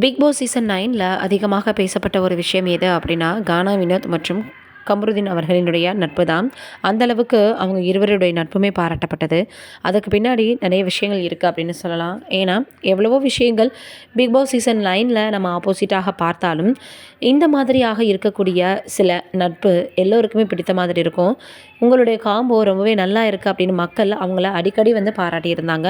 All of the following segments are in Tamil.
பிக் பாஸ் சீசன் 9ல் அதிகமாக பேசப்பட்ட ஒரு விஷயம் எது அப்படின்னா, கானா வினோத் மற்றும் கமருதீன் அவர்களினுடைய நட்பு தான். அந்த அளவுக்கு அவங்க இருவருடைய நட்புமே பாராட்டப்பட்டது. அதுக்கு பின்னாடி நிறைய விஷயங்கள் இருக்குது அப்படின்னு சொல்லலாம். ஏன்னா எவ்வளவோ விஷயங்கள் பிக் பாஸ் சீசன் 9ல் நம்ம ஆப்போசிட்டாக பார்த்தாலும், இந்த மாதிரியாக இருக்கக்கூடிய சில நட்பு எல்லோருக்குமே பிடித்த மாதிரி இருக்கும். உங்களுடைய காம்போ ரொம்பவே நல்லா இருக்குது அப்படின்னு மக்கள் அவங்கள அடிக்கடி வந்து பாராட்டியிருந்தாங்க.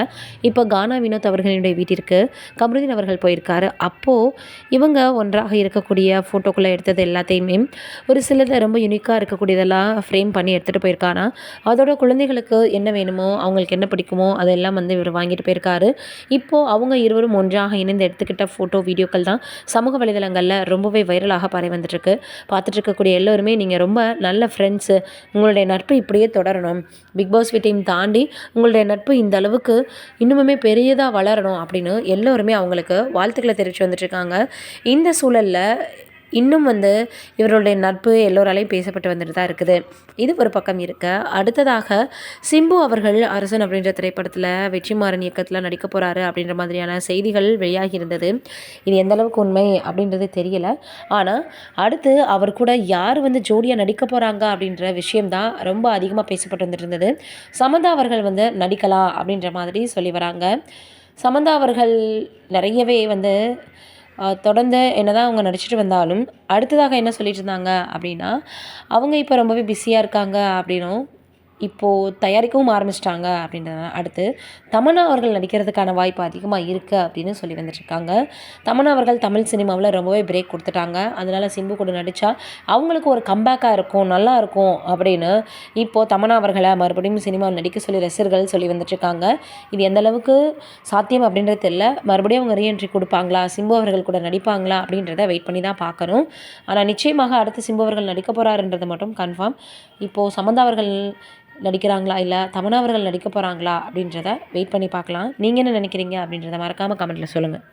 இப்போ கானா வினோத் அவர்களினுடைய வீட்டிற்கு கமருதீன் அவர்கள் போயிருக்காரு. அப்போது இவங்க ஒன்றாக இருக்கக்கூடிய ஃபோட்டோக்குள்ளே எடுத்தது எல்லாத்தையுமே ஒரு சிலது ரொம்ப யூனிக்காக இருக்கக்கூடியதெல்லாம் ஃப்ரேம் பண்ணி எடுத்துகிட்டு போயிருக்கானா, அதோட குழந்தைகளுக்கு என்ன வேணுமோ, அவங்களுக்கு என்ன பிடிக்குமோ அதெல்லாம் வந்து இவர் வாங்கிட்டு போயிருக்காரு. இப்போது அவங்க இருவரும் ஒன்றாக இணைந்து எடுத்துக்கிட்ட ஃபோட்டோ, வீடியோக்கள் தான் சமூக வலைதளங்களில் ரொம்பவே வைரலாக பரவி வந்துட்டுருக்கு. பார்த்துட்டு இருக்கக்கூடிய எல்லோருமே நீங்கள் ரொம்ப நல்ல ஃப்ரெண்ட்ஸு, உங்களுடைய நட்பு இப்படியே தொடரணும், பிக் பாஸ் வீட்டையும் தாண்டி உங்களுடைய நட்பு இந்த அளவுக்கு இன்னுமுமே பெரியதாக வளரணும் அப்படின்னு எல்லோருமே அவங்களுக்கு வாழ்த்துக்களை தெரிவித்து வந்துட்டுருக்காங்க. இந்த சூழலில் இன்னும் வந்து இவர்களுடைய நட்பு எல்லோராலையும் பேசப்பட்டு வந்துட்டு தான் இருக்குது. இது ஒரு பக்கம் இருக்க, அடுத்ததாக சிம்பு அவர்கள் அரசன் அப்படின்ற திரைப்படத்தில் வெற்றிமாறன் இயக்கத்தில் நடிக்க போகிறாரு அப்படின்ற மாதிரியான செய்திகள் வெளியாகி இருந்தது. இது எந்த அளவுக்கு உண்மை அப்படின்றது தெரியல. ஆனால் அடுத்து அவர் கூட யார் வந்து ஜோடியாக நடிக்க போகிறாங்க அப்படின்ற விஷயம்தான் ரொம்ப அதிகமாக பேசப்பட்டு வந்துட்டு இருந்தது. சமந்தா அவர்கள் வந்து நடிக்கலாம் அப்படின்ற மாதிரி சொல்லி வராங்க. சமந்தா அவர்கள் நிறையவே வந்து தொடர்ந்து என்னதான் அவங்க நடிச்சிட்டு வந்தாலும், அடுத்ததாக என்ன சொல்லிட்டு இருந்தாங்க அப்படின்னா, அவங்க இப்போ ரொம்பவே பிஸியாக இருக்காங்க அப்படின்னும், இப்போது தயாரிக்கவும் ஆரம்பிச்சிட்டாங்க அப்படின்றத அடுத்து தமன்னா அவர்கள் நடிக்கிறதுக்கான வாய்ப்பு அதிகமாக இருக்குது அப்படின்னு சொல்லி வந்துட்டுருக்காங்க. தமன்னா அவர்கள் தமிழ் சினிமாவில் ரொம்பவே பிரேக் கொடுத்துட்டாங்க. அதனால் சிம்பு கூட நடித்தா அவங்களுக்கு ஒரு கம்பேக்காக இருக்கும், நல்லாயிருக்கும் அப்படின்னு இப்போது தமன்னா அவர்களை மறுபடியும் சினிமாவில் நடிக்க சொல்லி ரசிகர்கள் சொல்லி வந்துட்டுருக்காங்க. இது எந்த அளவுக்கு சாத்தியம் அப்படின்றது தெரியல. மறுபடியும் அவங்க ரீஎன்ட்ரி கொடுப்பாங்களா, சிம்பு அவர்கள் கூட நடிப்பாங்களா அப்படின்றத வெயிட் பண்ணி தான் பார்க்கணும். ஆனால் நிச்சயமாக அடுத்து சிம்பு அவர்கள் நடிக்க போகிறாருன்றது மட்டும் கன்ஃபார்ம். இப்போது சமந்தா அவர்கள் நடிக்கிறாங்களா, இல்லை தமன்னா அவர்கள் நடிக்க போகிறாங்களா அப்படின்றத வெயிட் பண்ணி பார்க்கலாம். நீங்கள் என்ன நினைக்கிறீங்க அப்படின்றத மறக்காமல் கமெண்ட்டில் சொல்லுங்கள்.